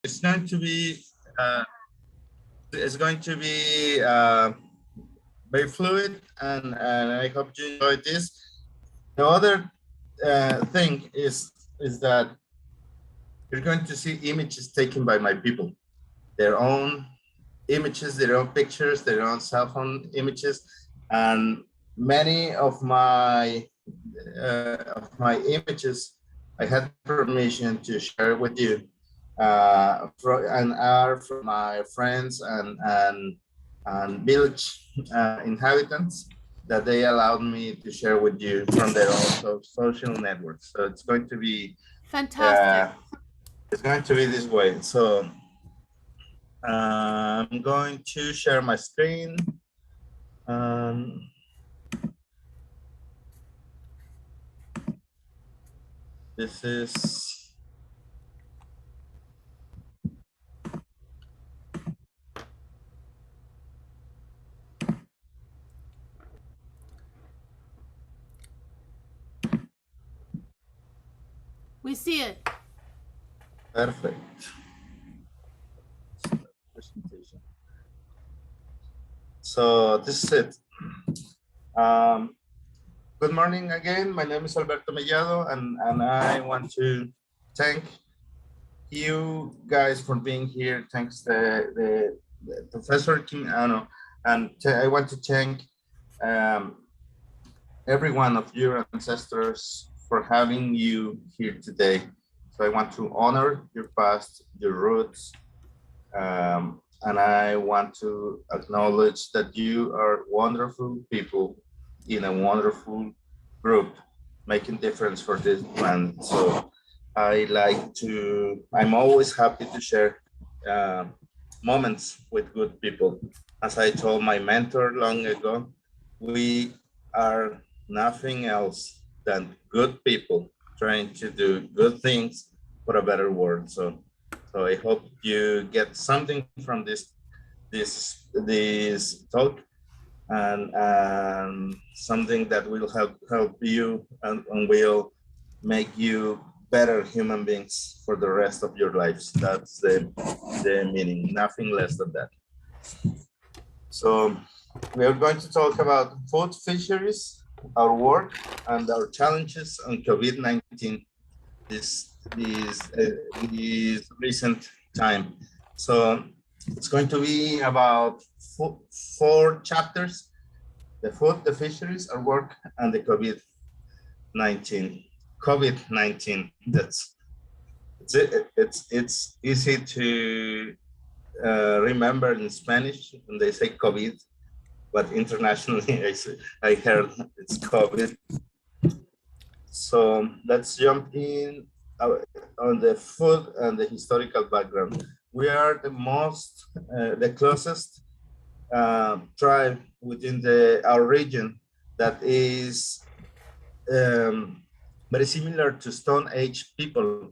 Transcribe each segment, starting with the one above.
It's going to be very fluid, and I hope you enjoy this. The other thing is that you're going to see images taken by my people, their own images, their own pictures, their own cell phone images, and many of my images I had permission to share with you, and are from my friends and village inhabitants that they allowed me to share with you from their own social networks. So Fantastic. it's going to be this way. So I'm going to share my screen. This is We see it. perfect. Presentation. So this is it. Good morning again. My name is Alberto Mellado, and I want to thank you guys for being here. Thanks the Professor Quimano, and I want to thank every one of your ancestors for having you here today. So I want to honor your past, your roots, and I want to acknowledge that you are wonderful people in a wonderful group making difference for this planet. So I'm always happy to share uh, moments with good people. As I told my mentor long ago, we are nothing else than good people trying to do good things for a better world. So I hope you get something from this talk, and something that will help you and will make you better human beings for the rest of your lives. That's the meaning, nothing less than that. So we are going to talk about food fisheries, our work, and our challenges on COVID-19 this recent time. So it's going to be about four chapters: the food, the fisheries, our work, and the COVID-19. COVID-19. It's easy to remember in Spanish when they say COVID, but internationally I heard it's COVID. So let's jump in on the food and the historical background. We are the closest tribe within our region that is very similar to Stone Age people.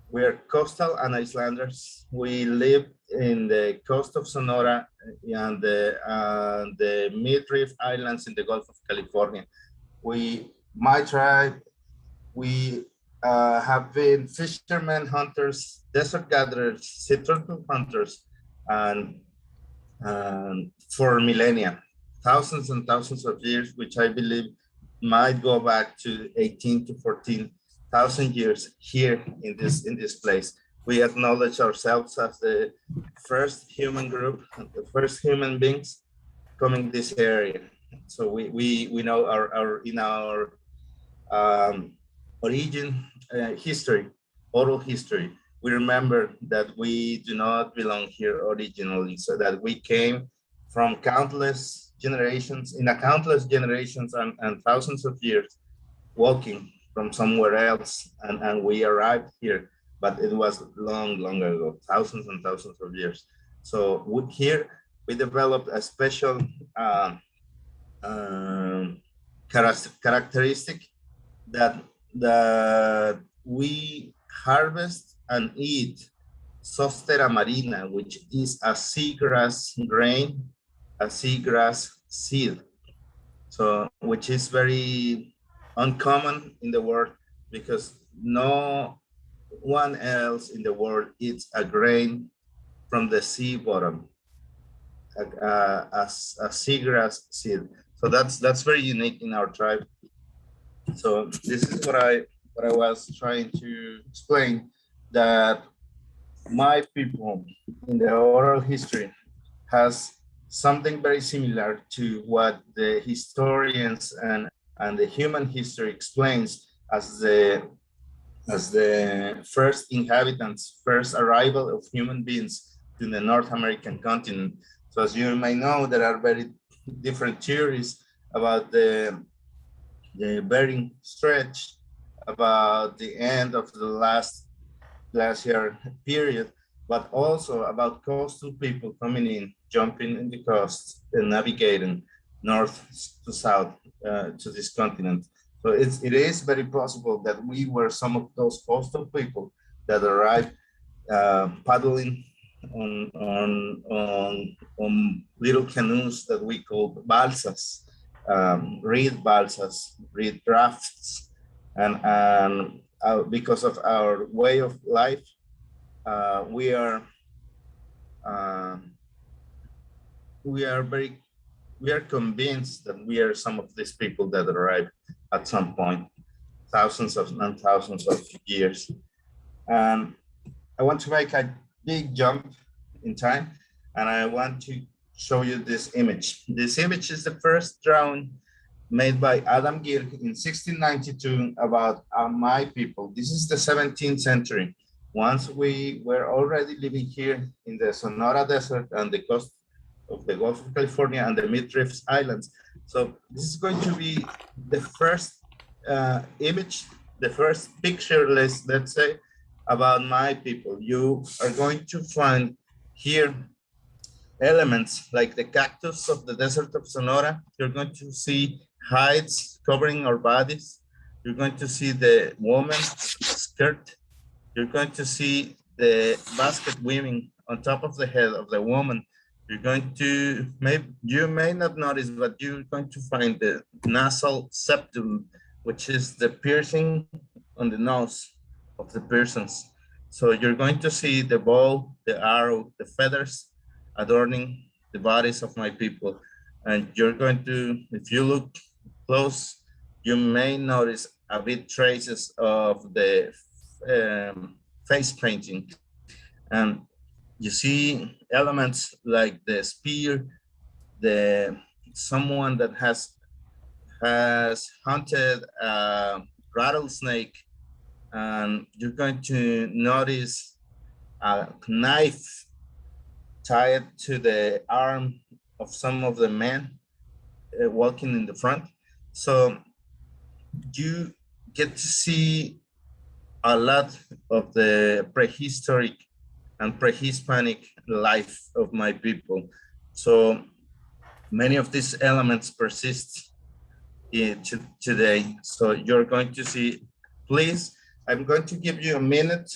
We are coastal and Icelanders. We live in the coast of Sonora and the Mid-Reef Islands in the Gulf of California. My tribe, we have been fishermen, hunters, desert gatherers, sea turtle hunters, and for millennia, thousands and thousands of years, which I believe might go back to 18 to 14,000 years here in this place. We acknowledge ourselves as the first human group, the first human beings coming this area. So we know our origin history, oral history. We remember that we do not belong here originally, so that we came from countless generations and thousands of years walking from somewhere else, and we arrived here, but it was long ago, thousands and thousands of years. So here we developed a special characteristic that we harvest and eat Zostera marina, which is a seagrass grain, a seagrass seed. So, which is very uncommon in the world because no one else in the world eats a grain from the sea bottom, a seagrass seed. So that's very unique in our tribe. So this is what I was trying to explain, that my people in the oral history has something very similar to what the historians and the human history explains as the first inhabitants, first arrival of human beings to the North American continent. So as you may know, there are very different theories about the Bering Stretch, about the end of the last glacier period, but also about coastal people coming in, jumping in the coast and navigating north to south to this continent. So it is very possible that we were some of those coastal people that arrived paddling on little canoes that we call balsas, reed rafts, and because of our way of life, we are convinced that we are some of these people that arrived at some point, thousands of years. And I want to make a big jump in time, and I want to show you this image. This image is the first drawing made by Adam Girk in 1692 about my people. This is the 17th century. Once we were already living here in the Sonora Desert and the coast of the Gulf of California and the Mid-Rift Islands. So this is going to be the first image, the first picture, let's say, about my people. You are going to find here elements like the cactus of the desert of Sonora. You're going to see hides covering our bodies. You're going to see the woman's skirt. You're going to see the basket weaving on top of the head of the woman. You're going to, you may not notice, but you're going to find the nasal septum, which is the piercing on the nose of the persons. So you're going to see the bow, the arrow, the feathers adorning the bodies of my people. And you're going to, if you look close, you may notice a bit traces of the face painting. And you see elements like the spear, the someone that has hunted a rattlesnake, and you're going to notice a knife tied to the arm of some of the men walking in the front. So you get to see a lot of the prehistoric and pre-Hispanic life of my people. So many of these elements persist today. So you're going to see, please, I'm going to give you a minute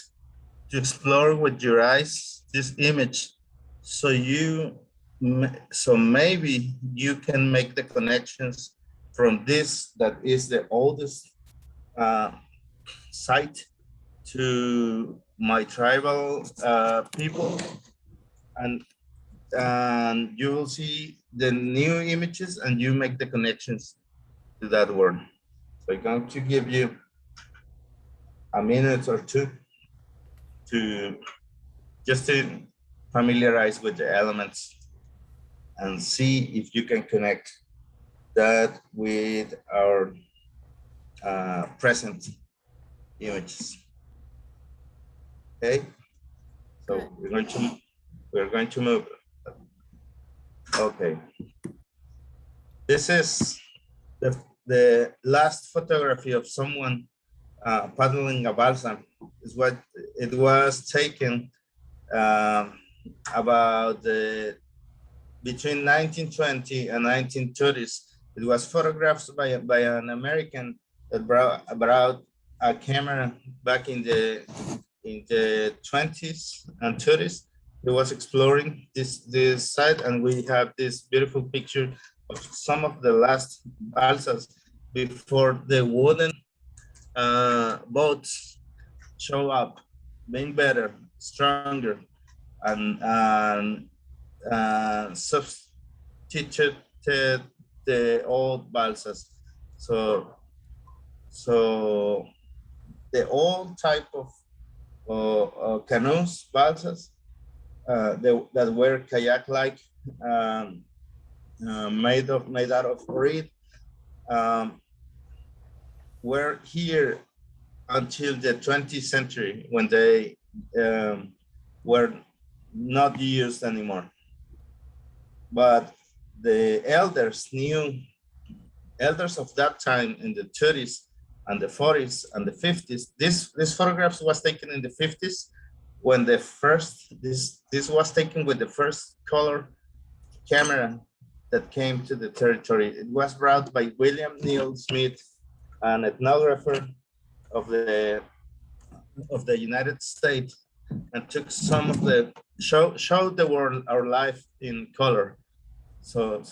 to explore with your eyes this image. So maybe you can make the connections from this, that is the oldest site, to my tribal people, and you will see the new images and you make the connections to that word. So I'm going to give you a minute or two to just to familiarize with the elements and see if you can connect that with our present images. Okay, so we're going to move. Okay, this is the last photography of someone paddling a balsa. Is what it was taken about between 1920 and 1930s. It was photographed by an American that brought a camera back in the 20s and 30s. He was exploring this site, and we have this beautiful picture of some of the last balsas before the wooden boats show up being better, stronger, and substituted the old balsas. So the old type of canoes, balsas, that were kayak-like, um, made out of reed, um, were here until the 20th century, when they were not used anymore. But the elders of that time, in the 30s and the 40s and the 50s, this photograph was taken in the 50s, when this was taken with the first color camera that came to the territory. It was brought by William Neal Smith, an ethnographer of the United States, and took some of the showed the world our life in color. So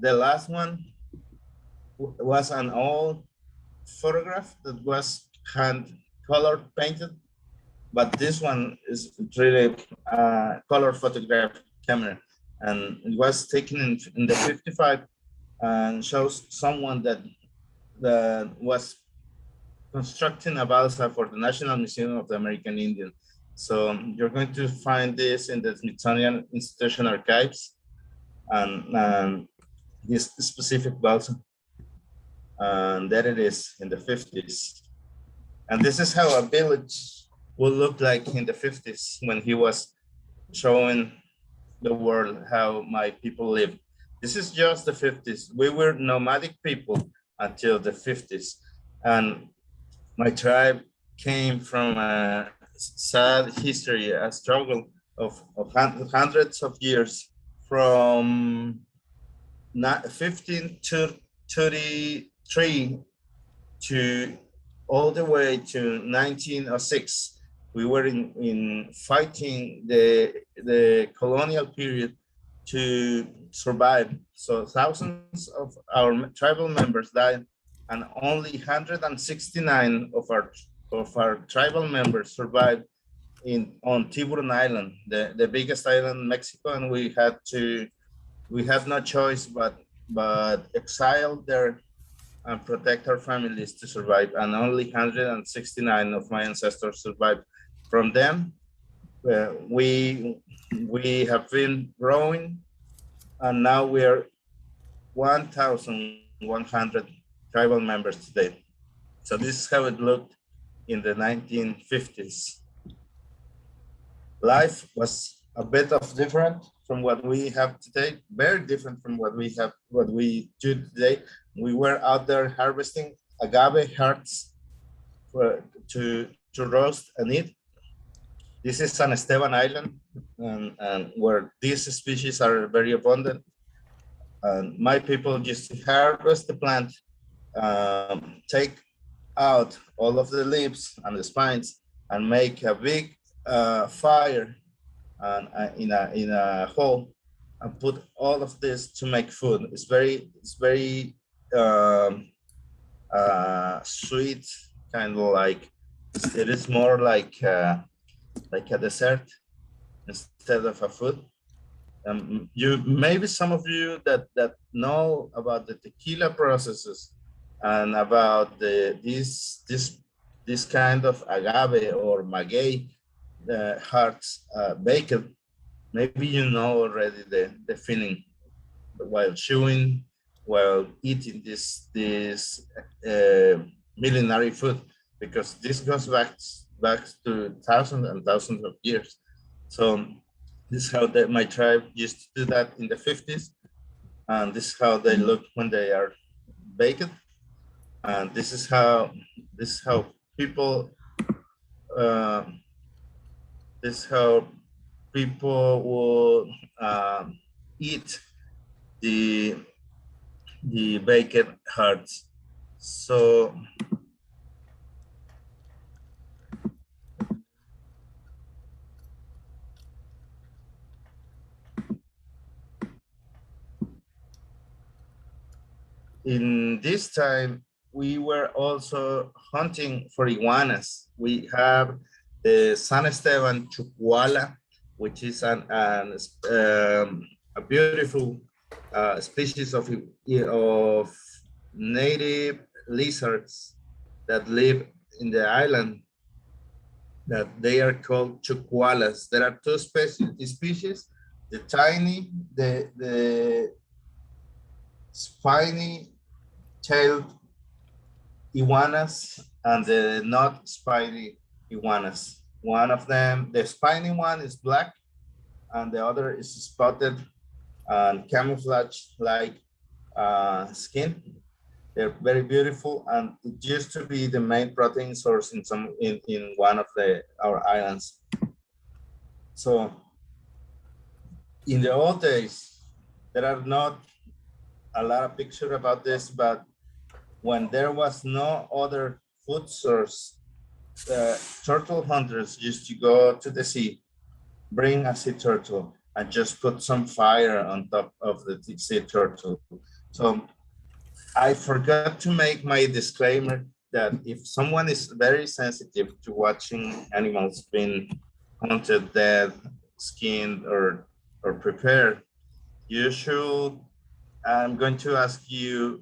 the last one was an old photograph that was hand color painted, but this one is really color photograph camera, and it was taken in the 55, and shows someone that was constructing a balsa for the National Museum of the American Indian. So you're going to find this in the Smithsonian Institution archives, and this specific balsa. And there it is in the 50s. And this is how a village would look like in the 50s, when he was showing the world how my people lived. This is just the 50s. We were nomadic people until the 50s. And my tribe came from a sad history, a struggle of hundreds of years, from 1533 to all the way to 1906. We were in fighting the colonial period to survive. So thousands of our tribal members died, and only 169 of our tribal members survived on Tiburon Island, the biggest island in Mexico, and we had no choice but exile there and protect our families to survive. And only 169 of my ancestors survived. From them, we have been growing, and now we are 1,100 tribal members today. So this is how it looked in the 1950s. Life was a bit of different from what we have today, very different from what we do today. We were out there harvesting agave hearts to roast and eat. This is San Esteban Island, and where these species are very abundant. And my people used to harvest the plant, take out all of the leaves and the spines, and make a big fire in a hole, and put all of this to make food. It's very sweet, kind of like, it is more like a dessert instead of a food. You maybe some of you that know about the tequila processes and about this kind of agave or maguey hearts baked, maybe you know already the feeling while chewing, while eating this millenary food, because this goes back to thousands and thousands of years. So this is how my tribe used to do that in the 50s, and this is how they look when they are baked. And this is how people will eat the baked hearts. So in this time, we were also hunting for iguanas. We have the San Esteban chucuala, which is a beautiful species of native lizards that live in the island, that they are called chucualas. There are two species, the tiny, the spiny tailed iguanas and the not spiny iguanas. One of them, the spiny one is black and the other is spotted and camouflage like skin. They're very beautiful, and it used to be the main protein source in one of our islands. So in the old days, there are not a lot of pictures about this, but when there was no other food source, turtle hunters used to go to the sea, bring a sea turtle, and just put some fire on top of the sea turtle. So I forgot to make my disclaimer that if someone is very sensitive to watching animals being hunted, dead, skinned, or prepared, you should, I'm going to ask you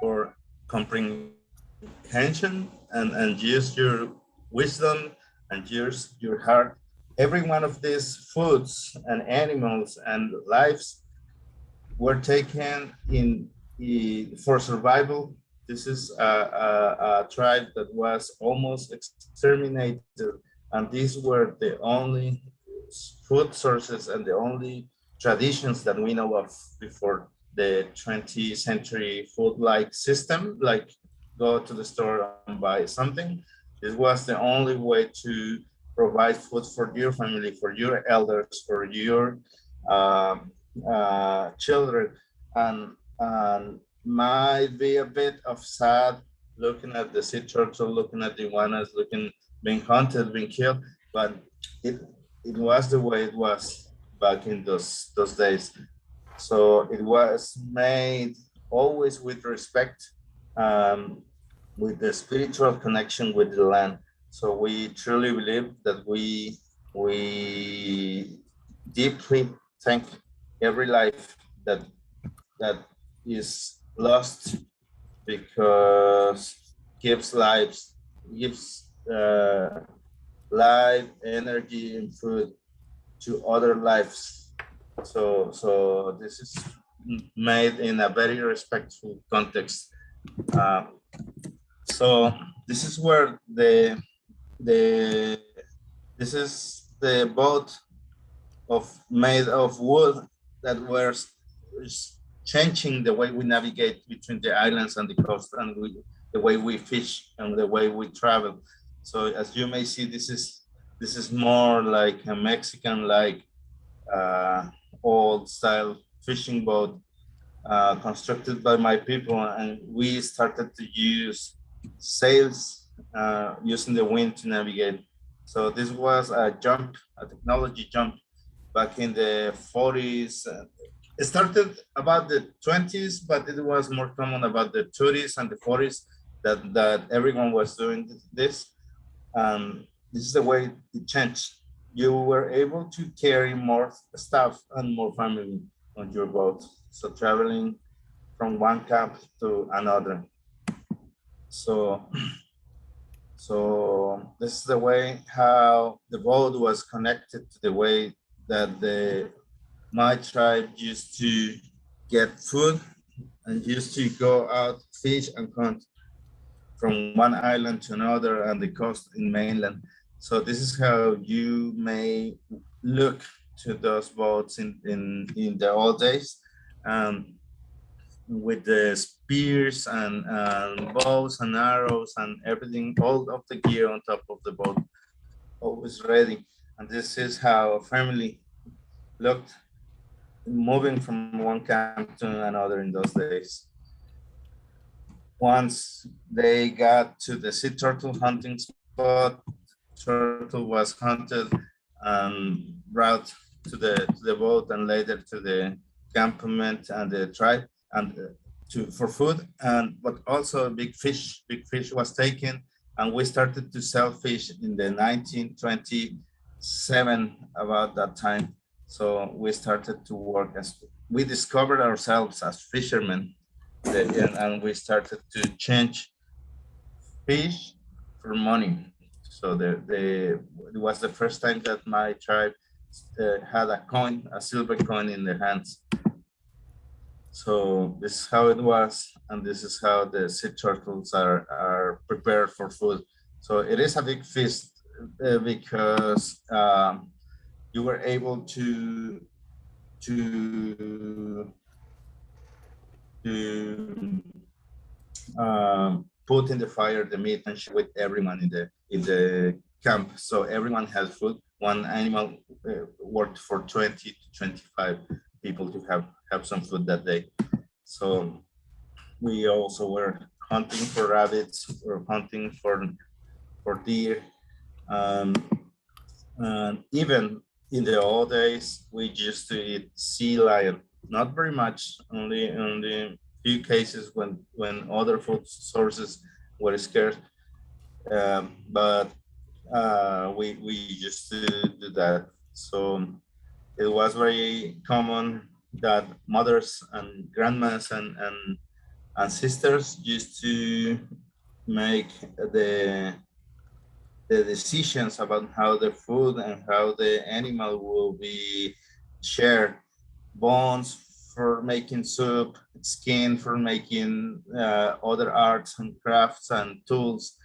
for comprehension and use your wisdom and use your heart. Every one of these foods and animals and lives were taken for survival. This is a tribe that was almost exterminated, and these were the only food sources and the only traditions that we know of before the 20th century food-like system, like go to the store and buy something. This was the only way to provide food for your family, for your elders, for your children, and might be a bit of sad looking at the sea turtle, looking at the iguanas, being hunted, being killed, but it was the way it was back in those days. So it was made always with respect, with the spiritual connection with the land. So we truly believe that we deeply thank every life that is lost, because gives life, energy, and food to other lives. So this is made in a very respectful context. So this is where this is the boat made of wood that was changing the way we navigate between the islands and the coast, and the way we fish and the way we travel. So as you may see, this is more like a Mexican old style fishing boat constructed by my people, and we started to use sails using the wind to navigate. So this was a technology jump back in the 40s. It started about the 20s, but it was more common about the 30s and the 40s that everyone was doing this. This is the way it changed. You were able to carry more stuff and more family on your boat. So traveling from one camp to another. So this is the way how the boat was connected to the way that my tribe used to get food and used to go out, fish and hunt from one island to another and the coast in mainland. So this is how you may look to those boats in the old days, with the spears and bows and arrows and everything, all of the gear on top of the boat, always ready. And this is how a family looked moving from one camp to another in those days. Once they got to the sea turtle hunting spot, turtle was hunted and brought to the boat and later to the campment and the tribe and for food, but also big fish was taken and we started to sell fish in the 1927, about that time. So we started to work we discovered ourselves as fishermen, and we started to change fish for money. So it was the first time that my tribe had a coin, a silver coin in their hands. So this is how it was, and this is how the sea turtles are prepared for food. So it is a big feast because you were able to to put in the fire the meat and share with everyone in the camp. So everyone had food. One animal worked for 20 to 25 people to have some food that day. So we also were hunting for rabbits, or hunting for deer. Um, and even in the old days, we used to eat sea lion. Not very much, only few cases when other food sources were scarce. But we used to do that. So it was very common that mothers and grandmas and sisters used to make the decisions about how the food and how the animal will be shared. Bones for making soup, skin for making other arts and crafts and tools,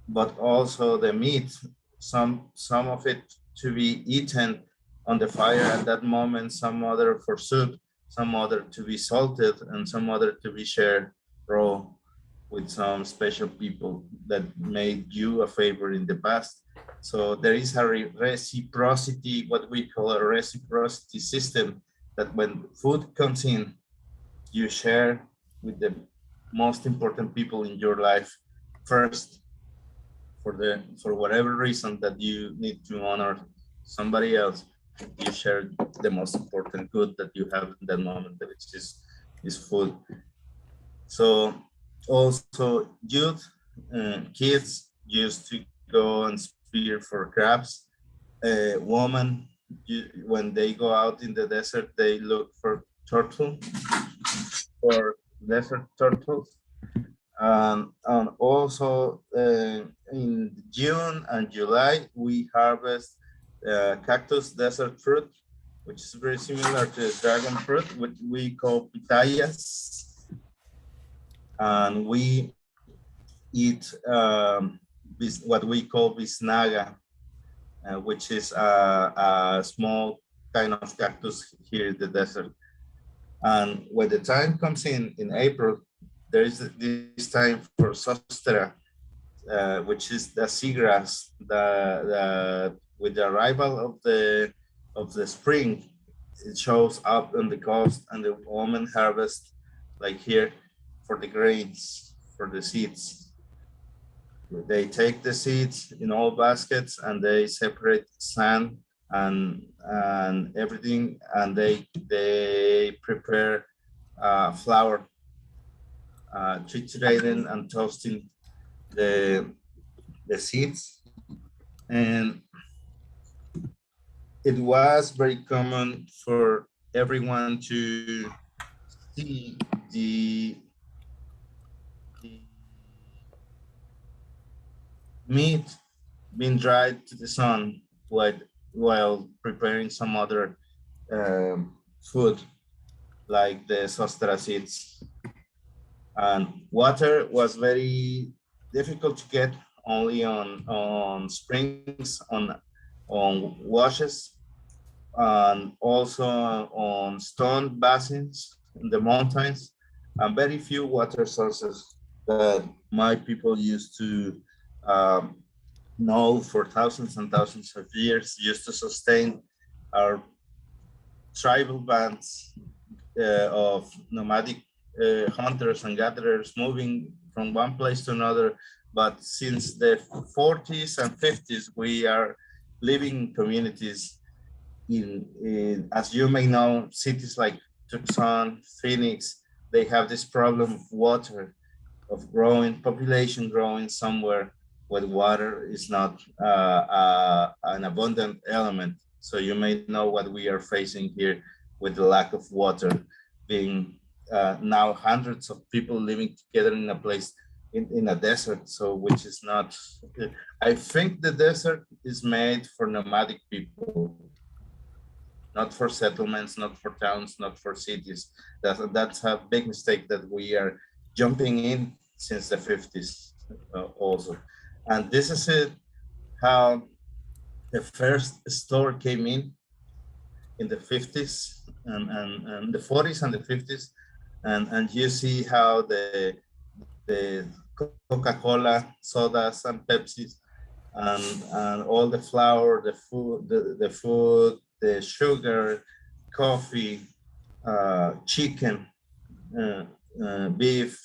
but also the meat, some of it to be eaten on the fire at that moment, some other for soup, some other to be salted, and some other to be shared raw with some special people that made you a favor in the past. So there is a reciprocity, what we call a reciprocity system, that when food comes in, you share with the most important people in your life first, for whatever reason that you need to honor somebody else. You share the most important good that you have in that moment, which is food. So also youth, kids used to go and spear for crabs. Women, when they go out in the desert, they look for desert turtles. And also in June and July, we harvest cactus desert fruit, which is very similar to dragon fruit, which we call pitayas. And we eat what we call bisnaga, which is a small kind of cactus here in the desert. And when the time comes in April, there is this time for sostera, which is the seagrass. With the arrival of the spring, it shows up on the coast, and the women harvest, like here, for the grains, for the seeds. They take the seeds in all baskets, and they separate sand and everything, and they prepare flour, triturating and toasting the seeds. And it was very common for everyone to see the meat being dried to the sun while preparing some other food, like the sostera seeds. And water was very difficult to get, only on springs, on washes, and also on stone basins in the mountains, and very few water sources that my people used to know for thousands and thousands of years, used to sustain our tribal bands of nomadic hunters and gatherers moving from one place to another. But since the 40s and 50s, we are living in communities as you may know, cities like Tucson, Phoenix, they have this problem of water, of population growing somewhere. where water is not an abundant element. So you may know what we are facing here with the lack of water, being now hundreds of people living together in a place in a desert. So which is not, I think the desert is made for nomadic people, not for settlements, not for towns, not for cities. That's a big mistake that we are jumping in since the 50s also. And this is it, how the first store came in the 50s and the 40s and the 50s. And you see how the Coca-Cola, sodas and Pepsis and all the flour, the food, the sugar, coffee, chicken, beef,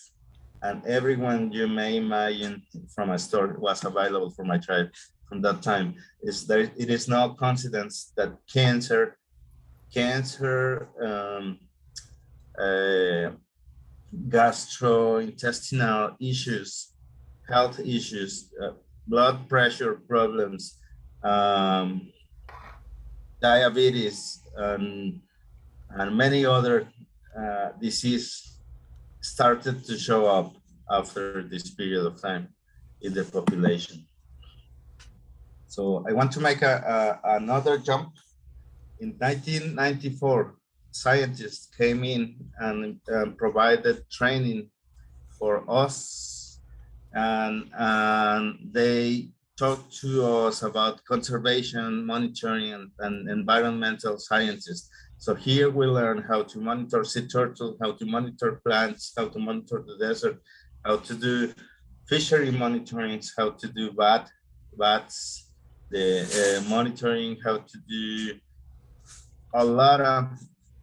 and everyone you may imagine from a store was available for my tribe from that time. It is no coincidence that cancer, uh, gastrointestinal issues, health issues, blood pressure problems, diabetes, and many other diseases started to show up after this period of time in the population. So I want to make another jump. In 1994, scientists came in and provided training for us, and they talked to us about conservation, monitoring, and environmental sciences. So here we learn how to monitor sea turtle, how to monitor plants, how to monitor the desert, how to do fishery monitorings, how to do bats, the monitoring, how to do a lot of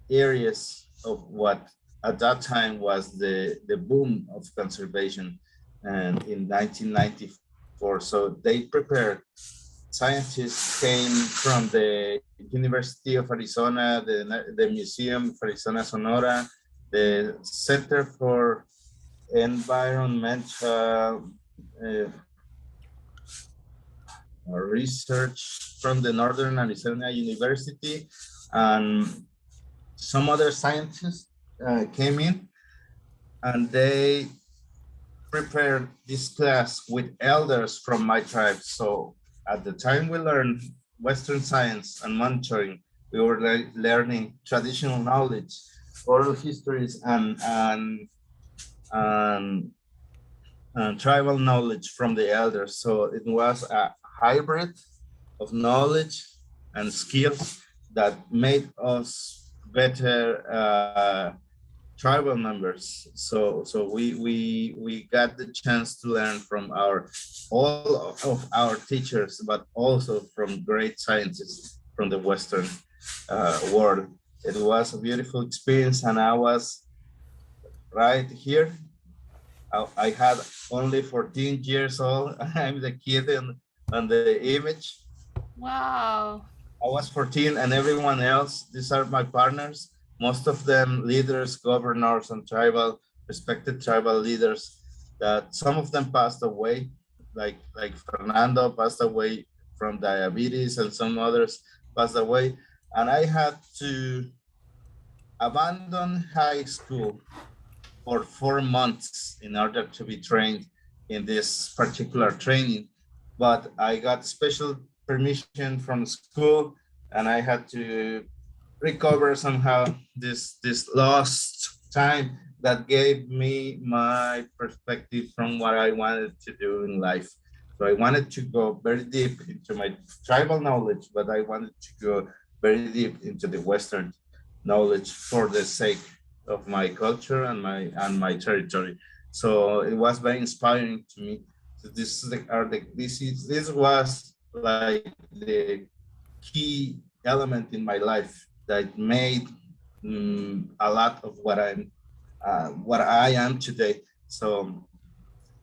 areas of what at that time was the boom of conservation, and in 1994. So they prepared, scientists came from the University of Arizona, the Museum of Arizona Sonora, the Center for Environmental Research from the Northern Arizona University, and some other scientists came in, and they prepared this class with elders from my tribe. So at the time we learned Western science and monitoring, we were learning traditional knowledge, oral histories, and tribal knowledge from the elders. So it was a hybrid of knowledge and skills that made us better tribal members. So we got the chance to learn from all of our teachers, but also from great scientists from the Western world. It was a beautiful experience, and I was right here. I had only 14 years old. I'm the kid on the image. Wow. I was 14, and everyone else, these are my partners, most of them leaders, governors, and respected tribal leaders, that some of them passed away, like Fernando passed away from diabetes, and some others passed away. And I had to abandon high school for 4 months in order to be trained in this particular training. But I got special permission from school, and I had to recover somehow this lost time that gave me my perspective from what I wanted to do in life. So I wanted to go very deep into my tribal knowledge, but I wanted to go very deep into the Western knowledge for the sake of my culture and my territory. So it was very inspiring to me. So this was like the key element in my life that made a lot of what I am today. So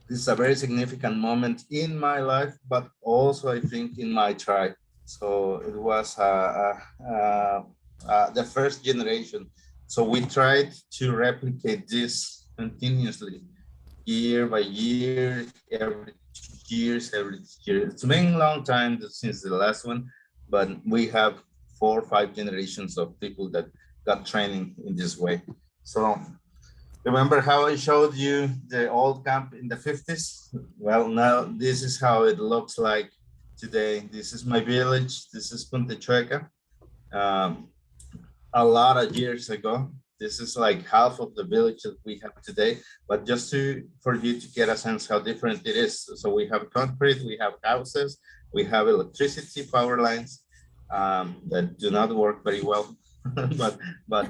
this is a very significant moment in my life, but also I think in my tribe. So it was the first generation. So we tried to replicate this continuously, year by year, every years, every year. It's been a long time since the last one, but we have 4 or 5 generations of people that got training in this way. So remember how I showed you the old camp in the 50s? Well, now this is how it looks like today. This is my village. This is Punta Chueca. A lot of years ago. This is like half of the village that we have today, but just for you to get a sense how different it is. So we have concrete, we have houses, we have electricity power lines that do not work very well, but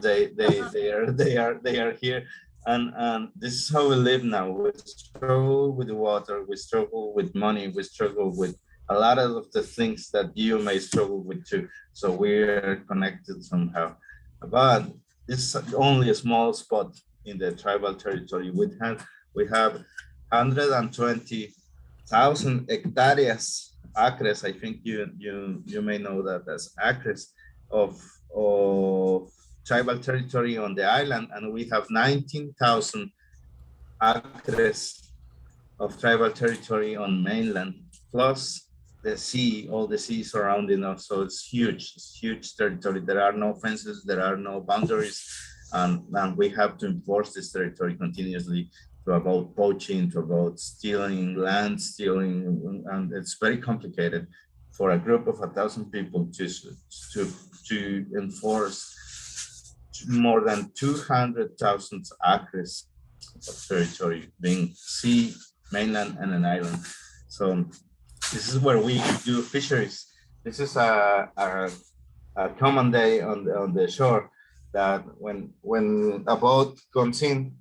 they are here, and this is how we live now. We struggle with the water, we struggle with money, we struggle with a lot of the things that you may struggle with too. So we're connected somehow. But it's only a small spot in the tribal territory. We have 120,000 hectares, acres. I think you may know that as acres of tribal territory on the island, and we have 19,000 acres of tribal territory on mainland, plus the sea, all the sea surrounding us. So it's huge territory. There are no fences, there are no boundaries, and we have to enforce this territory continuously, to about poaching, to about stealing, land stealing, and it's very complicated for a group of 1,000 people to enforce more than 200,000 acres of territory, being sea, mainland, and an island. So this is where we do fisheries. This is a common day on the shore, that when a boat comes in,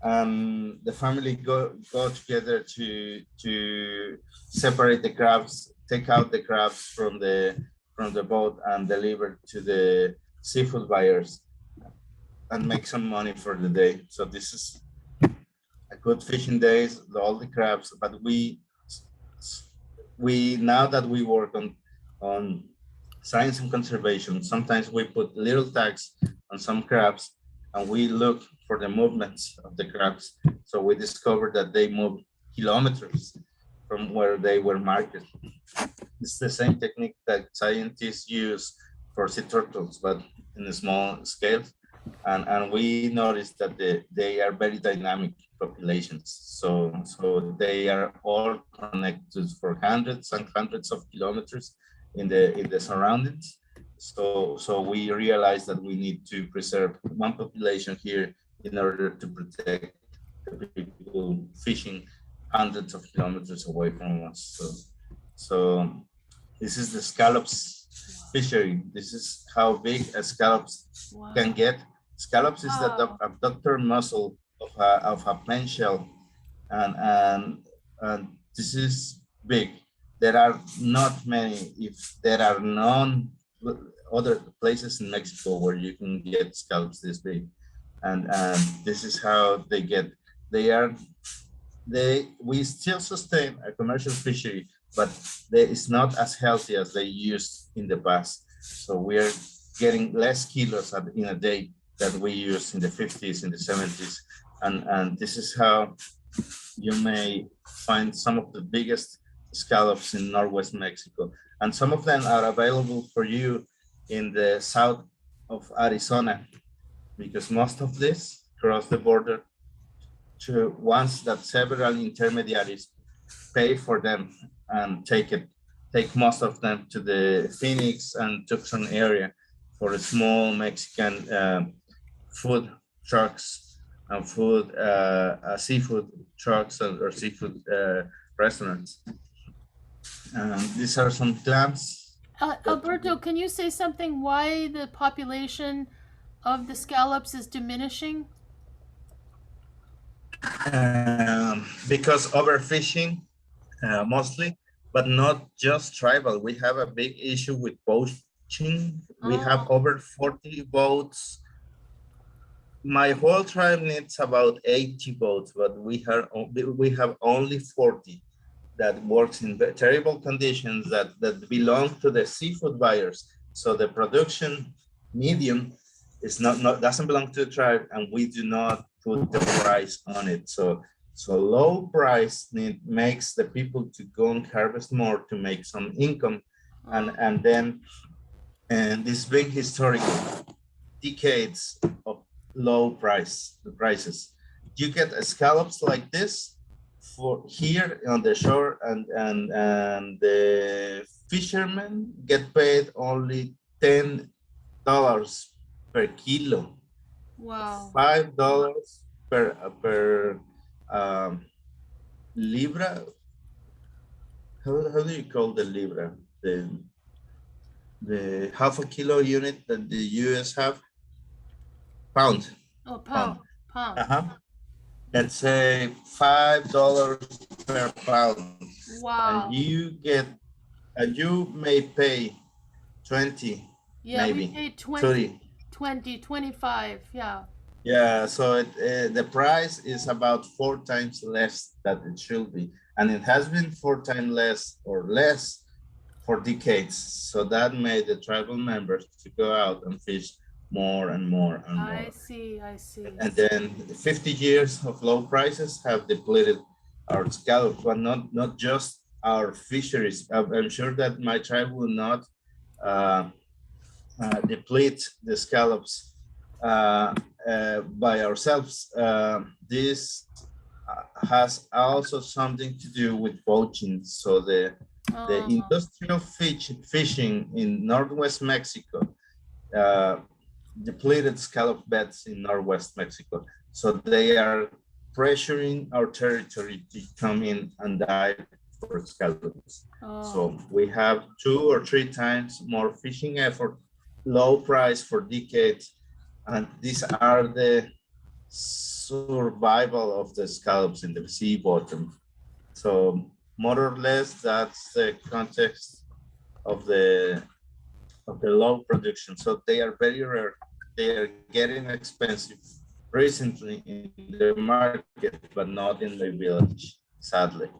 the family go together to separate the crabs, take out the crabs from the boat and deliver to the seafood buyers and make some money for the day. So this is a good fishing day, all the crabs. But we now that we work on science and conservation, sometimes we put little tags on some crabs and we look for the movements of the crabs. So we discovered that they move kilometers from where they were marked. It's the same technique that scientists use for sea turtles, but in a small scale. And we noticed that they are very dynamic populations. So they are all connected for hundreds and hundreds of kilometers in the surroundings. So we realized that we need to preserve one population here in order to protect the people fishing hundreds of kilometers away from us. So this is the Scallops Fishery. This is how big a scallops can get. Scallops is the abductor muscle of a plain shell, and this is big. There are not many, if there are none other places in Mexico where you can get scallops this big, and this is how they get. We still sustain a commercial fishery, but it's not as healthy as they used in the past. So we're getting less kilos in a day that we used in the 50s, in the 70s. And this is how you may find some of the biggest scallops in Northwest Mexico. And some of them are available for you in the south of Arizona, because most of this cross the border to once that several intermediaries pay for them and take most of them to the Phoenix and Tucson area for a small Mexican food trucks and seafood trucks or seafood restaurants. These are some clams. Alberto, can you say something why the population of the scallops is diminishing? Because overfishing, mostly, but not just tribal. We have a big issue with poaching. We have over 40 boats. My whole tribe needs about 80 boats, but we have only 40 that works in terrible conditions that belong to the seafood buyers. So the production medium is not doesn't belong to the tribe, and we do not put the price on it. So So low price makes the people to go and harvest more to make some income. And then, and this big historic decades of low prices. You get scallops like this for here on the shore, and the fishermen get paid only $10 per kilo. Wow. $5 per libra. How do you call the libra? The half a kilo unit that the US have? Pound. Oh, Pound. pound. Uh-huh. Let's say $5 per pound. Wow. And you may pay 20, Yeah, we maybe paid 30. 20, 25. Yeah. Yeah, so the price is about 4 times less that it should be. And it has been 4 times less or less for decades. So that made the tribal members to go out and fish more and more and more. I see. And then 50 years of low prices have depleted our scallops, but not just our fisheries. I'm sure that my tribe will not uh, deplete the scallops by ourselves. This has also something to do with poaching. So the industrial fishing in Northwest Mexico depleted scallop beds in Northwest Mexico. So they are pressuring our territory to come in and dive for scallops. So we have 2 or 3 times more fishing effort, low price for decades, and these are the survival of the scallops in the sea bottom. So more or less, that's the context of the low production. So they are very rare. They are getting expensive recently in the market, but not in the village, sadly.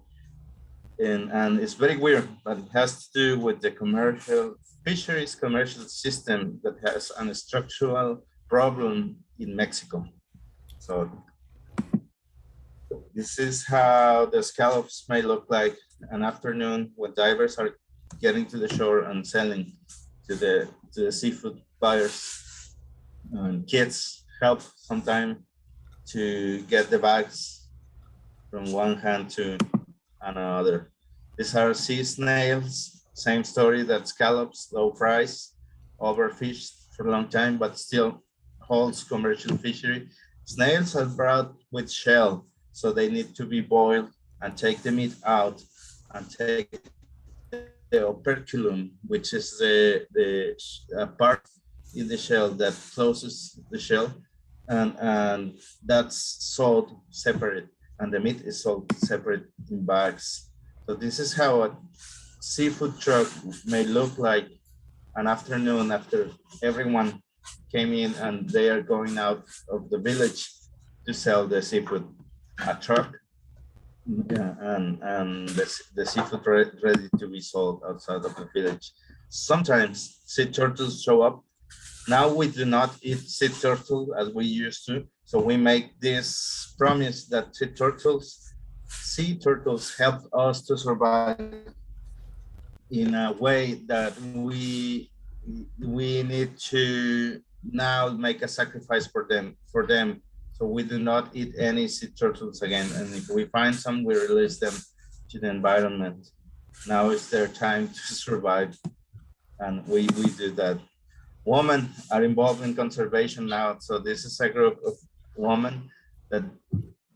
And it's very weird, but it has to do with the commercial fisheries commercial system that has a structural problem in Mexico. So this is how the scallops may look like an afternoon when divers are getting to the shore and selling to the seafood buyers. And kids help sometimes to get the bags from one hand to another. These are sea snails, same story that scallops, low price, overfished for a long time, but still holds commercial fishery. Snails are brought with shell, so they need to be boiled and take the meat out and take the operculum, which is the part in the shell that closes the shell, and that's sold separate, and the meat is sold separate in bags. So this is how a seafood truck may look like an afternoon after everyone came in and they are going out of the village to sell the seafood. A truck, yeah, and the seafood ready to be sold outside of the village. Sometimes sea turtles show up. Now we do not eat sea turtle as we used to. So we make this promise that sea turtles help us to survive in a way that we need to now make a sacrifice for them. So we do not eat any sea turtles again. And if we find some, we release them to the environment. Now it's their time to survive. And we do that. Women are involved in conservation now. So this is a group of women that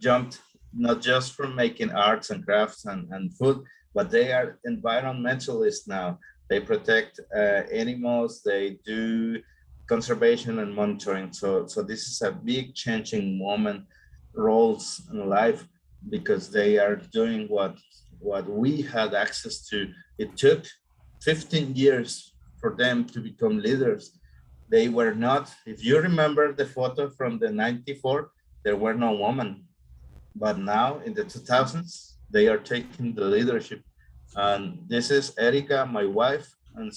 jumped not just from making arts and crafts and food, but they are environmentalists now. They protect animals, they do conservation and monitoring. So this is a big change in women roles in life because they are doing what we had access to. It took 15 years for them to become leaders. They were not, if you remember the photo from the 94, there were no women. But now in the 2000s, they are taking the leadership. And this is Erica, my wife, and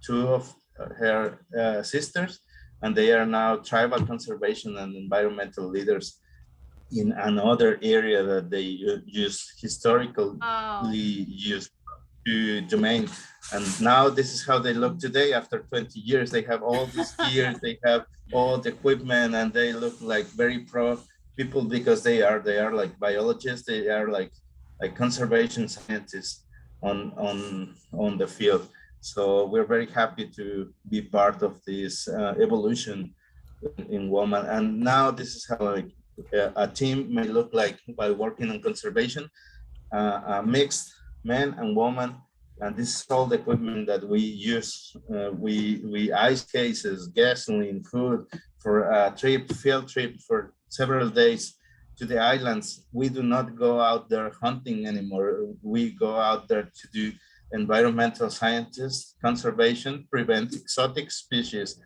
two of her sisters, and they are now tribal conservation and environmental leaders. in another area that they historically Wow. used to domain. And now this is how they look today after 20 years. They have all these gears, they have all the equipment, and they look like very pro people because they are like biologists, they are like conservation scientists on the field. So we're very happy to be part of this evolution in women. And now this is how like a team may look like by working on conservation, mixed men and women. And this is all the equipment that we use. We ice cases, gasoline, food for a field trip for several days to the islands. We do not go out there hunting anymore. We go out there to do environmental scientists, conservation, prevent exotic species,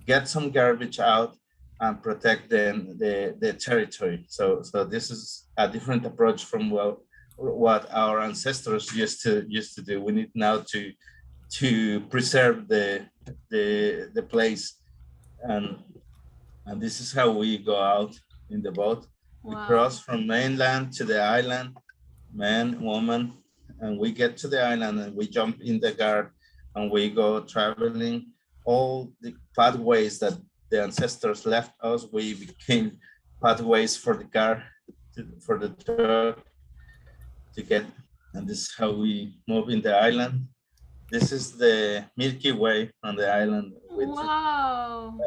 get some garbage out, and protect the territory. So this is a different approach from what our ancestors used to do. We need now to preserve the place, and this is how we go out in the boat. We Wow. cross from mainland to the island, man, woman, and we get to the island and we jump in the car and we go traveling all the pathways that the ancestors left us. We became pathways for the car, for the truck to get, and this is how we move in the island. This is the Milky Way on the island. Wow.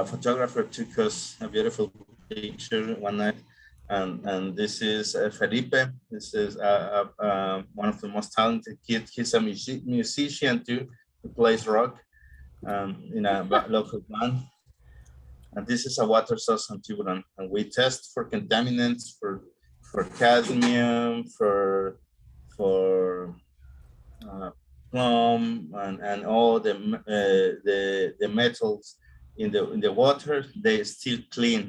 Photographer took us a beautiful picture one night, and this is Felipe. This is one of the most talented kids. He's a musician too. He plays rock in a local band. And this is a water source on Tiburon, and we test for contaminants, for cadmium, for plum, and all the metals in the water. They still clean.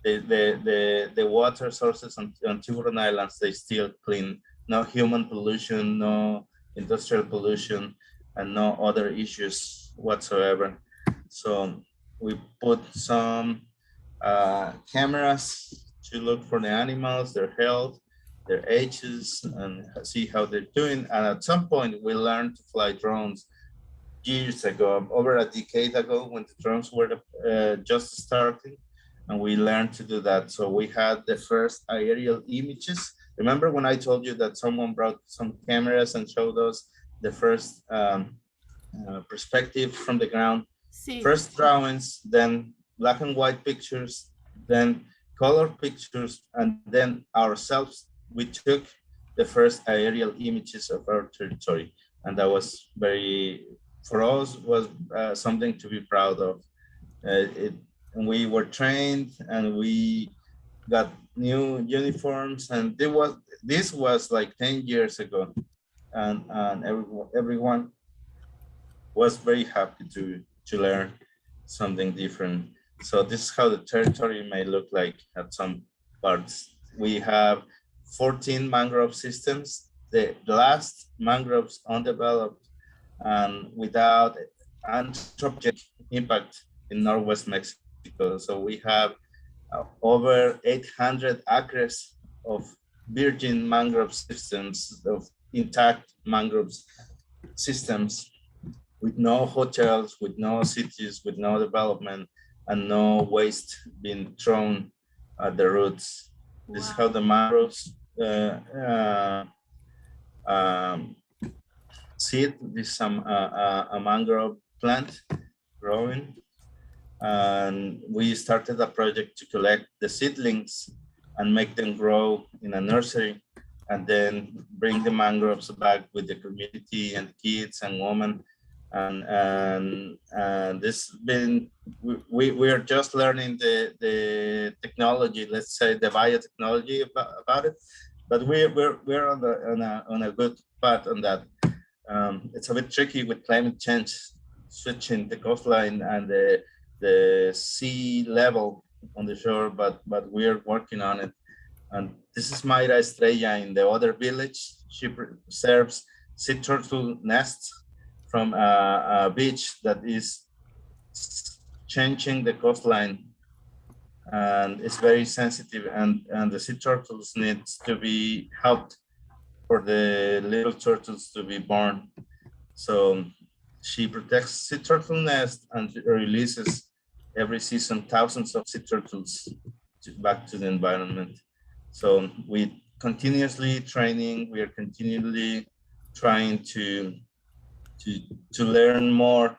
The water sources on Tiburon Islands, they still clean. No human pollution, no industrial pollution, and no other issues whatsoever. So we put some cameras to look for the animals, their health, their ages, and see how they're doing. And at some point, we learned to fly drones years ago, over a decade ago, when the drones were just starting, and we learned to do that. So we had the first aerial images. Remember when I told you that someone brought some cameras and showed us the first perspective from the ground? See. First drawings, then black and white pictures, then color pictures, and then ourselves, we took the first aerial images of our territory. And that was for us, was something to be proud of. And we were trained and we got new uniforms, and this was like 10 years ago. And everyone was very happy to learn something different. So this is how the territory may look like at some parts. We have 14 mangrove systems, the last mangroves undeveloped and without anthropogenic impact in Northwest Mexico. So we have over 800 acres of virgin mangrove systems, of intact mangrove systems, with no hotels, with no cities, with no development, and no waste being thrown at the roots. Wow. This is how the mangroves seed. This is a mangrove plant growing. And we started a project to collect the seedlings and make them grow in a nursery, and then bring the mangroves back with the community and kids and women. And this has been, we are just learning the technology, let's say the biotechnology about it, but we're on a good path on that. It's a bit tricky with climate change, switching the coastline and the sea level on the shore, but we are working on it. And this is Mayra Estrella in the other village. She preserves sea turtle nests from a beach that is changing the coastline and it's very sensitive, and the sea turtles needs to be helped for the little turtles to be born. So she protects sea turtle nest and releases every season thousands of sea turtles back to the environment. So we continuously training, we are continually trying to, to learn more,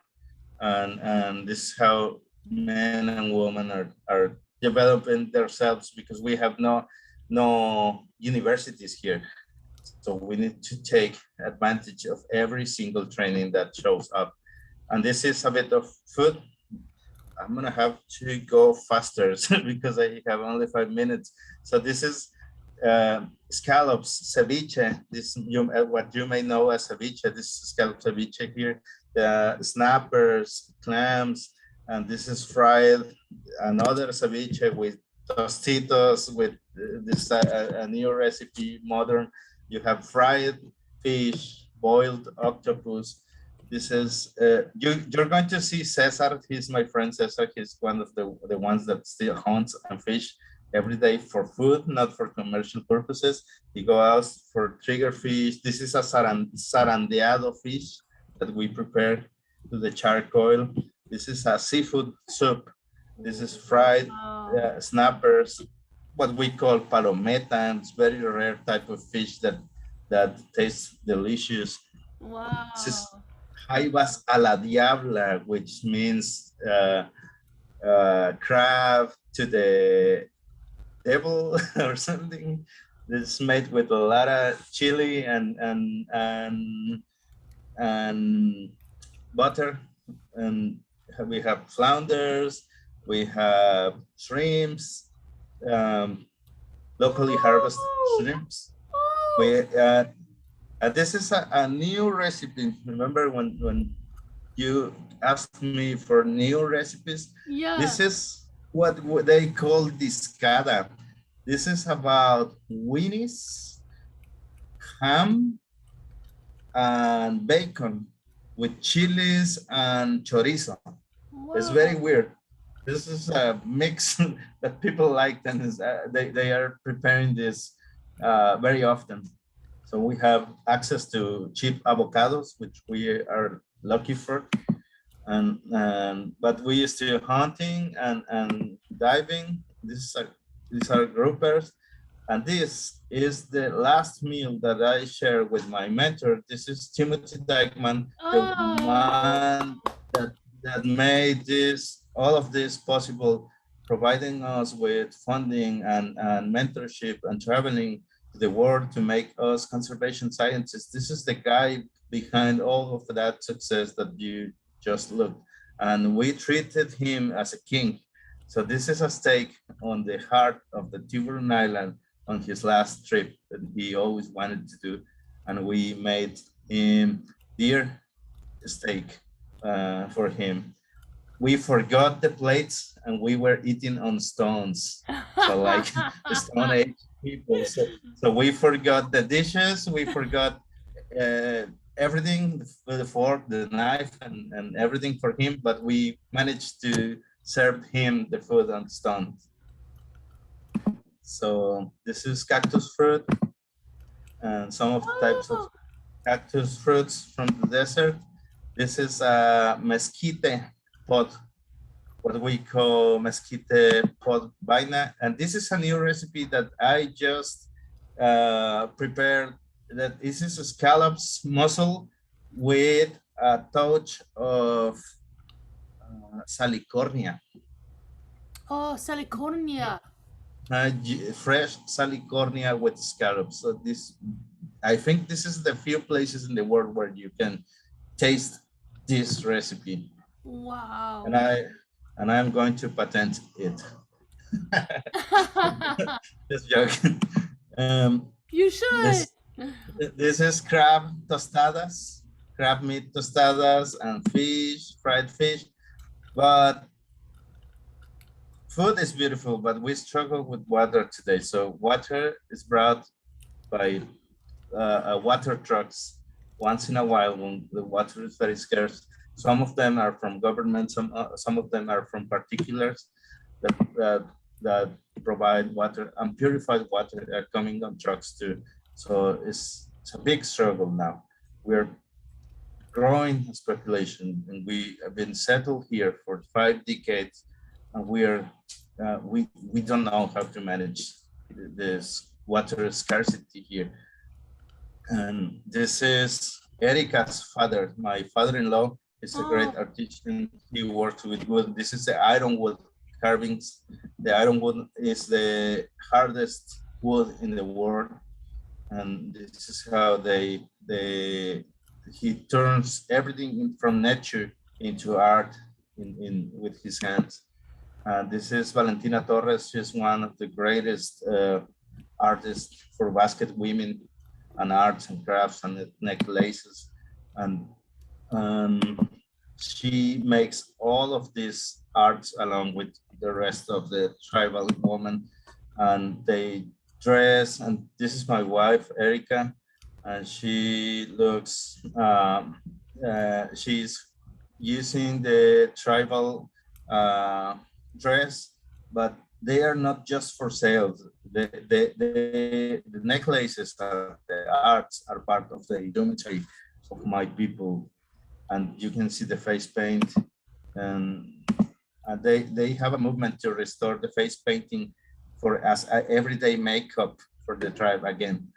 and this is how men and women are developing themselves, because we have no universities here. So we need to take advantage of every single training that shows up. And this is a bit of food. I'm gonna have to go faster because I have only 5 minutes. So this is scallops ceviche. This what you may know as ceviche. This is scallops ceviche here. The snappers, clams, and this is fried. Another ceviche with tostitos, with this a new recipe, modern. You have fried fish, boiled octopus. This is you're going to see Cesar. He's my friend Cesar. He's one of the ones that still hunts and fish every day for food, not for commercial purposes. He goes out for trigger fish. This is a sarandeado fish that we prepare to the charcoal. This is a seafood soup. This is fried snappers, what we call palometa. It's very rare type of fish that tastes delicious. Wow. This is jaibas a la diabla, which means crab to the devil or something. It's made with a lot of chili and butter, and we have flounders, we have shrimps, locally harvested shrimps. We this is a new recipe. Remember when you asked me for new recipes? Yeah. This is what they call discada. This is about weenies, ham, and bacon with chilies and chorizo. Wow. It's very weird. This is a mix that people like, and they are preparing this very often. So we have access to cheap avocados, which we are lucky for, but we are still hunting and diving. These are groupers, and this is the last meal that I share with my mentor. This is Timothy Dykeman, the man that made all of this possible, providing us with funding and mentorship and traveling the world to make us conservation scientists. This is the guy behind all of that success that you just looked. And we treated him as a king. So this is a steak on the heart of the Tiburon Island on his last trip that he always wanted to do. And we made him deer steak for him. We forgot the plates and we were eating on stones. So like the Stone Age people. So we forgot the dishes, we forgot everything, the fork, the knife, and everything for him, but we managed to serve him the food on stones. So this is cactus fruit and some of the types of cactus fruits from the desert. This is a mesquite pod, what we call mesquite pod vaina. And this is a new recipe that I just prepared. That this is a scallops mussel with a touch of salicornia. Oh, salicornia. Fresh salicornia with scallops. So this, I think this is the few places in the world where you can taste this recipe. Wow. And I'm going to patent it. Just joking. You should. This is crab tostadas, crab meat tostadas, and fish, fried fish. But food is beautiful, but we struggle with water today. So water is brought by water trucks once in a while when the water is very scarce. Some of them are from government, some of them are from particulars that that provide water and purified water are coming on trucks too. So it's a big struggle now. We're growing as population, and we have been settled here for 5 decades, and we don't know how to manage this water scarcity here. And this is Erica's father, my father-in-law. Is a great Oh, artisan. He works with wood. This is the ironwood carvings. The ironwood is the hardest wood in the world, and this is how he turns everything from nature into art in with his hands. This is Valentina Torres. She's one of the greatest artists for basket women and arts and crafts and necklaces. And she makes all of these arts along with the rest of the tribal women. And they dress, and this is my wife, Erica, and she looks, she's using the tribal dress, but they are not just for sale. The necklaces and the arts are part of the indumentary of my people. And you can see the face paint, and they have a movement to restore the face painting for as everyday makeup for the tribe again.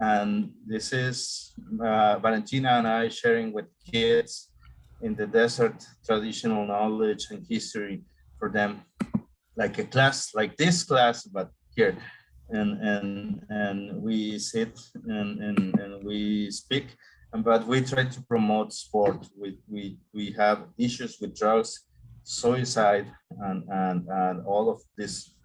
And this is Valentina and I sharing with kids in the desert traditional knowledge and history for them, like a class, like this class, but here. And we sit and we speak, but we try to promote sport. We have issues with drugs, suicide, and all of these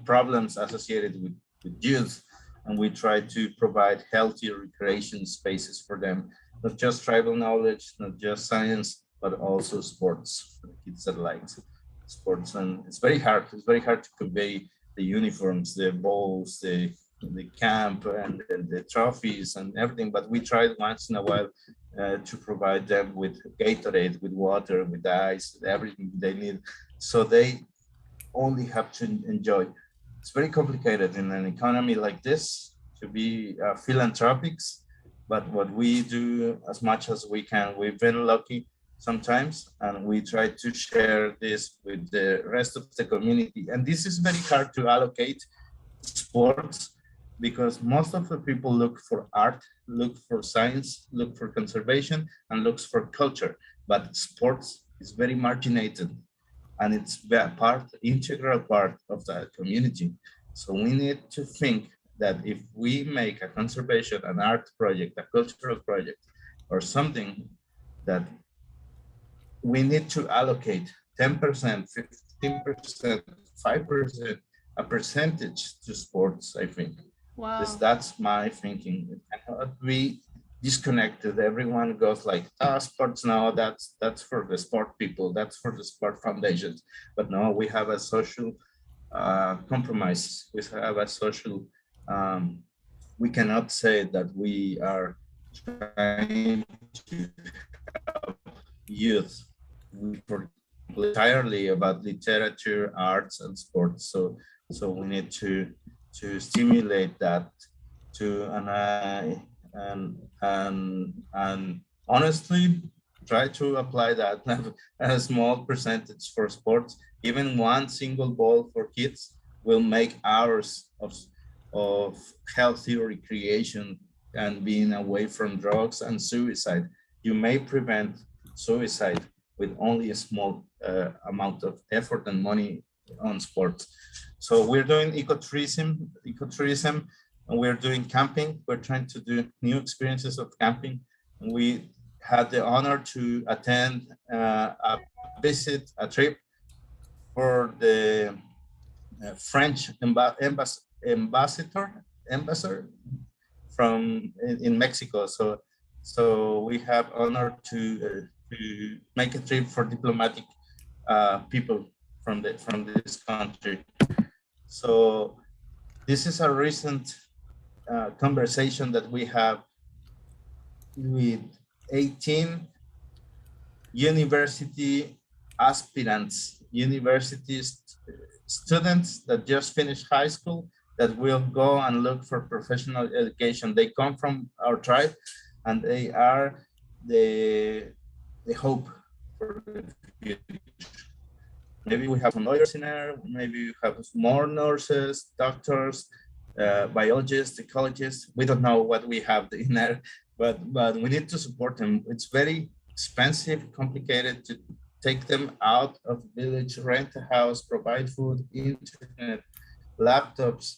problems associated with youth, and we try to provide healthy recreation spaces for them, not just tribal knowledge, not just science, but also sports for the kids that like sports. And it's very hard. It's very hard to convey the uniforms, the balls, the camp, and the trophies and everything. But we tried once in a while to provide them with Gatorade, with water, with ice, everything they need, so they only have to enjoy. It's very complicated in an economy like this to be philanthropics, but what we do as much as we can, we've been lucky sometimes, and we try to share this with the rest of the community. And this is very hard to allocate sports, because most of the people look for art, look for science, look for conservation, and looks for culture. But sports is very marginated, and it's a integral part of the community. So we need to think that if we make a conservation, an art project, a cultural project, or something, that we need to allocate 10%, 15%, 5%, a percentage to sports, I think. wow. That's my thinking. It cannot be disconnected. Everyone goes like, sports, no, that's for the sport people, that's for the sport foundations. But no, we have a social compromise. We have a social, we cannot say that we are trying to help youth. We forget entirely about literature, arts, and sports. So we need to stimulate that too. And honestly, try to apply that a small percentage for sports. Even one single ball for kids will make hours of healthy recreation and being away from drugs and suicide. You may prevent suicide with only a small amount of effort and money on sports. So we're doing ecotourism, and we're doing camping. We're trying to do new experiences of camping. And we had the honor to attend a trip for the French ambassador from in Mexico. So we have honor to make a trip for diplomatic people from this country. So this is a recent conversation that we have with 18 university aspirants universities students that just finished high school that will go and look for professional education. They come from our tribe, and they are the hope for the future. Maybe we have some lawyers in there, maybe we have more nurses, doctors, biologists, ecologists. We don't know what we have in there, but we need to support them. It's very expensive, complicated to take them out of the village, rent a house, provide food, internet, laptops,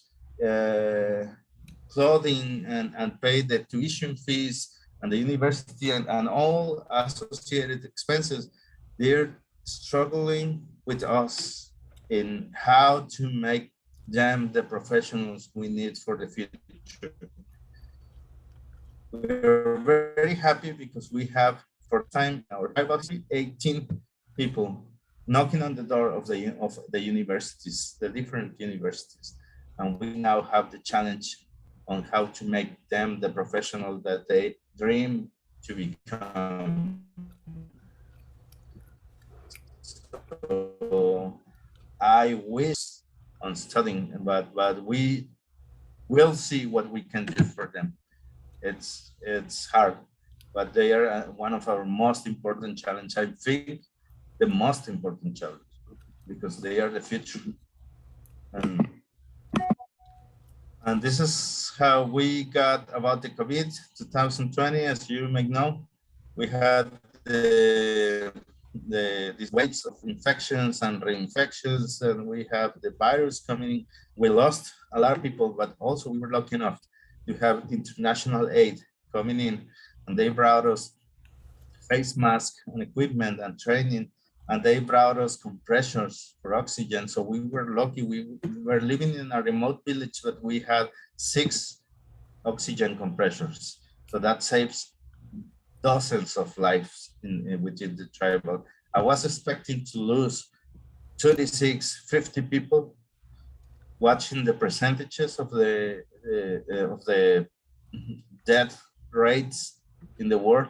clothing, and pay the tuition fees and the university and all associated expenses. They're struggling with us in how to make them the professionals we need for the future. We're very happy because we have, for time, our tribal 18 people knocking on the door of the universities, the different universities, and we now have the challenge on how to make them the professional that they dream to become. So I wish on studying, but we will see what we can do for them. It's hard, but they are one of our most important challenge. I think the most important challenge because they are the future. And this is how we got about the COVID 2020. As you may know, we had these waves of infections and reinfections, and we have the virus coming. We lost a lot of people, but also we were lucky enough to have international aid coming in, and they brought us face masks and equipment and training, and they brought us compressors for oxygen. So we were lucky. We were living in a remote village, but we had 6 oxygen compressors. So that saves dozens of lives within the tribal. I was expecting to lose 36, 50 people. Watching the percentages of the death rates in the world,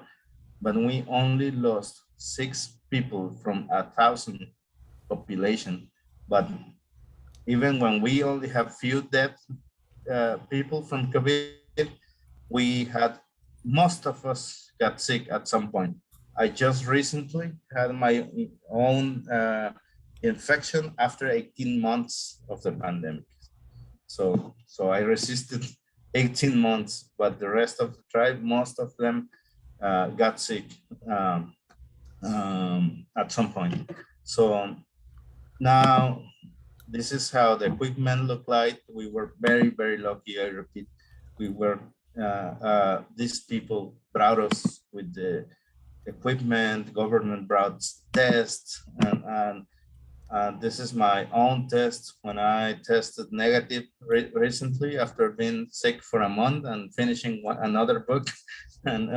but we only lost 6 people from 1,000 population. But even when we only have few death people from COVID, we had, most of us got sick at some point. I just recently had my own infection after 18 months of the pandemic. So I resisted 18 months, but the rest of the tribe, most of them got sick at some point. So now this is how the equipment looked like. We were very, very lucky. I repeat, we were, these people brought us with the equipment, government brought tests, and this is my own test when I tested negative recently after being sick for a month and finishing another book and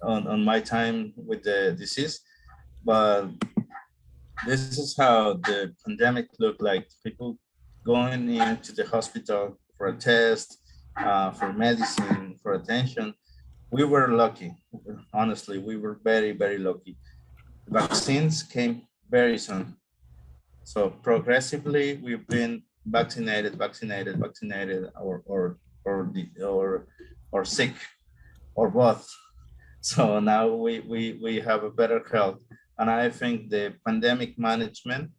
on my time with the disease. But this is how the pandemic looked like. People going into the hospital for a test, for medicine, for attention. We were lucky. Honestly, we were very, very lucky. Vaccines came very soon. So progressively, we've been vaccinated, or sick, or both. So now we have a better health. And I think the pandemic management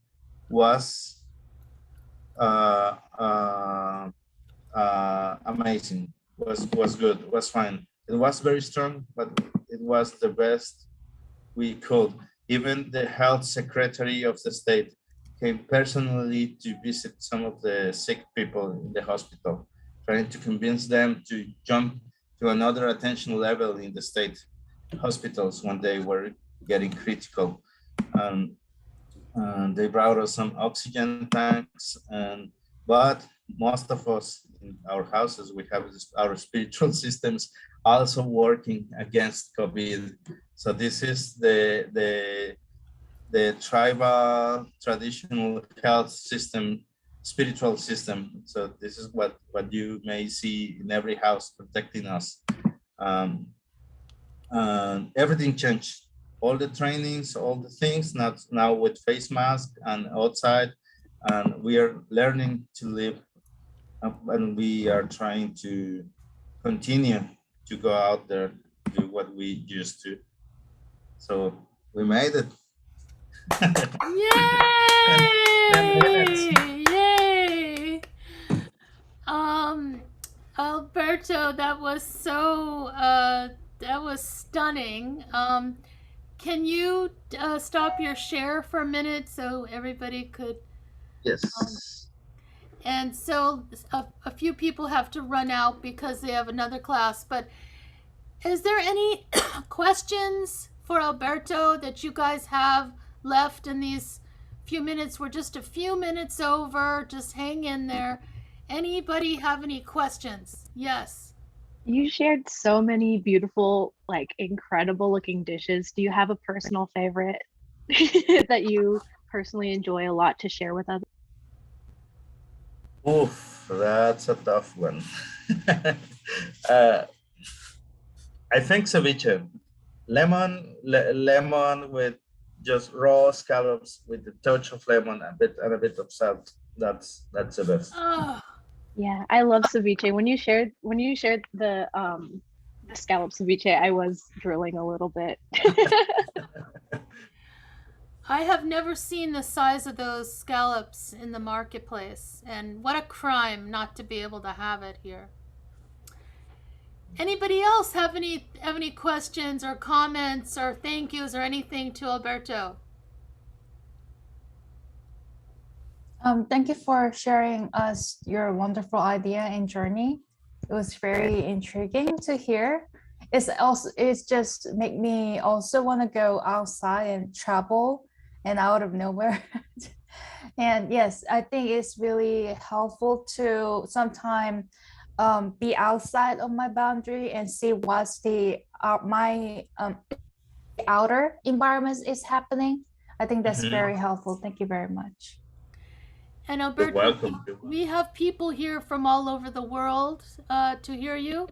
was amazing, was good, was fine. It was very strong, but it was the best we could. Even the health secretary of the state came personally to visit some of the sick people in the hospital, trying to convince them to jump to another attention level in the state hospitals when they were getting critical. They brought us some oxygen tanks, but most of us in our houses, we have our spiritual systems also working against COVID. So this is the tribal traditional health system, spiritual system. So this is what you may see in every house protecting us. Everything changed all the trainings, all the things, not now with face mask and outside, and we are learning to live, and we are trying to continue to go out there, do what we used to. So we made it. ten, 10 minutes. Yay! Yay! Um, Alberto, that was stunning. Can you stop your share for a minute so everybody could? Um, Yes. and so a few people have to run out because they have another class. But is there any questions for Alberto that you guys have left in these few minutes? We're just a few minutes over. Just hang in there. Anybody have any questions? Yes. You shared so many beautiful, like incredible looking dishes. Do you have a personal favorite that you personally enjoy a lot to share with others? Oof, that's a tough one. uh, I think ceviche, lemon with just raw scallops with a touch of lemon, a bit of salt. That's the best. Oh, Yeah, I love ceviche. When you shared the scallop ceviche, I was drooling a little bit. I have never seen the size of those scallops in the marketplace, and what a crime not to be able to have it here. Anybody else have any questions or comments or thank yous or anything to Alberto? Thank you for sharing us your wonderful idea and journey. It was very intriguing to hear. It's just make me also want to go outside and travel and out of nowhere. And yes, I think it's really helpful to sometimes be outside of my boundary and see what's the my outer environment is happening. I think that's very helpful. Thank you very much. And You're Alberto, welcome. we have people here from all over the world to hear you.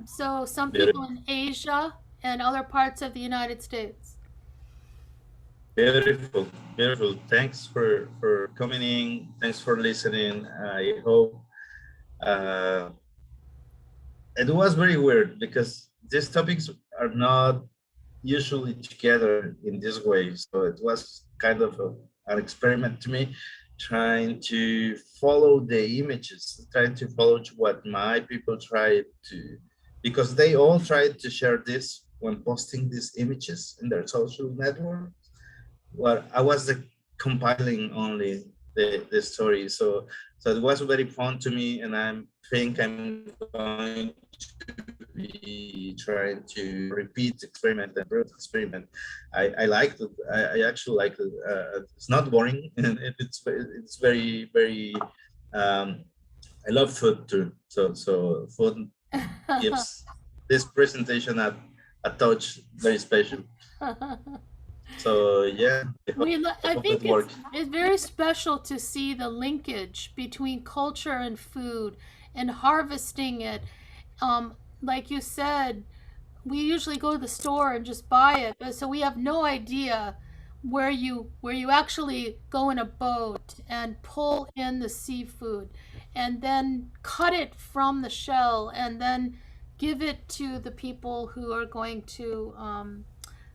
So some people in Asia and other parts of the United States. Beautiful, beautiful. Thanks for coming in. Thanks for listening. I hope it was very weird because these topics are not usually together in this way. So it was kind of an experiment to me, trying to follow the images, trying to follow what my people tried to, because they all tried to share this when posting these images in their social network. Well, I was compiling only the story. So it was very fun to me, and I think I'm going to be trying to repeat the experiment and experiment. I liked it. I actually like it. It's not boring, and it's very. I love food too. So food gives this presentation a touch very special. So yeah, I think it's very special to see the linkage between culture and food and harvesting it. Like you said, we usually go to the store and just buy it, but so we have no idea where you actually go in a boat and pull in the seafood and then cut it from the shell and then give it to the people who are going to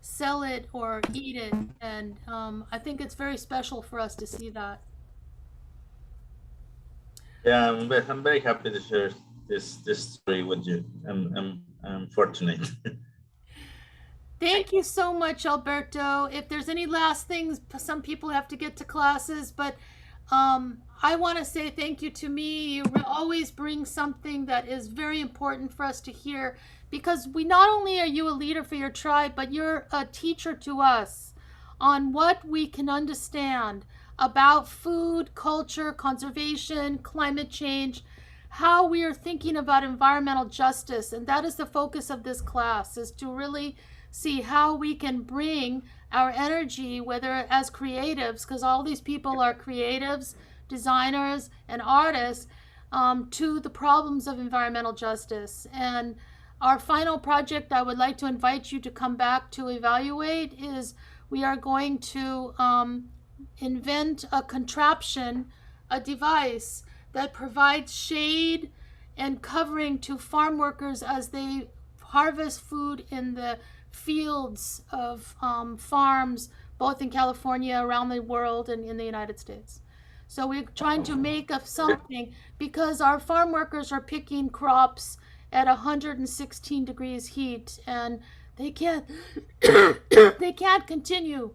sell it or eat it. And I think it's very special for us to see that. Yeah, I'm very happy to share this story with you. I'm fortunate. Thank you so much, Alberto. If there's any last things, some people have to get to classes, but I want to say thank you to me. You always bring something that is very important for us to hear, because we not only are you a leader for your tribe, but you're a teacher to us on what we can understand about food, culture, conservation, climate change, how we are thinking about environmental justice. And that is the focus of this class, is to really see how we can bring our energy, whether as creatives, because all these people are creatives, designers, and artists, to the problems of environmental justice. And our final project I would like to invite you to come back to evaluate is we are going to invent a contraption, a device that provides shade and covering to farm workers as they harvest food in the fields of farms, both in California, around the world, and in the United States. So we're trying to make up something because our farm workers are picking crops at 116 degrees heat, and they can't they can't continue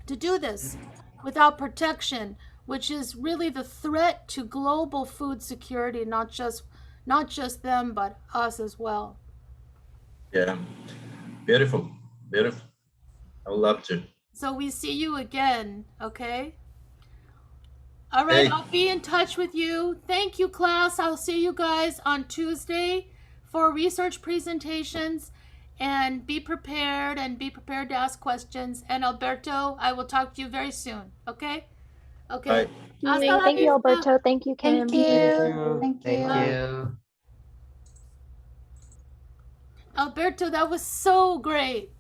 to do this without protection, which is really the threat to global food security, not just them, but us as well. Yeah, beautiful, beautiful. I would love to. So we see you again, okay? All right, Hey. I'll be in touch with you. Thank you, class. I'll see you guys on Tuesday for research presentations. And be prepared to ask questions. And Alberto, I will talk to you very soon, okay? Okay. Bye. Hasta la Thank you, vista. Alberto. Thank you, Kim. Thank you. Thank you. Alberto, that was so great.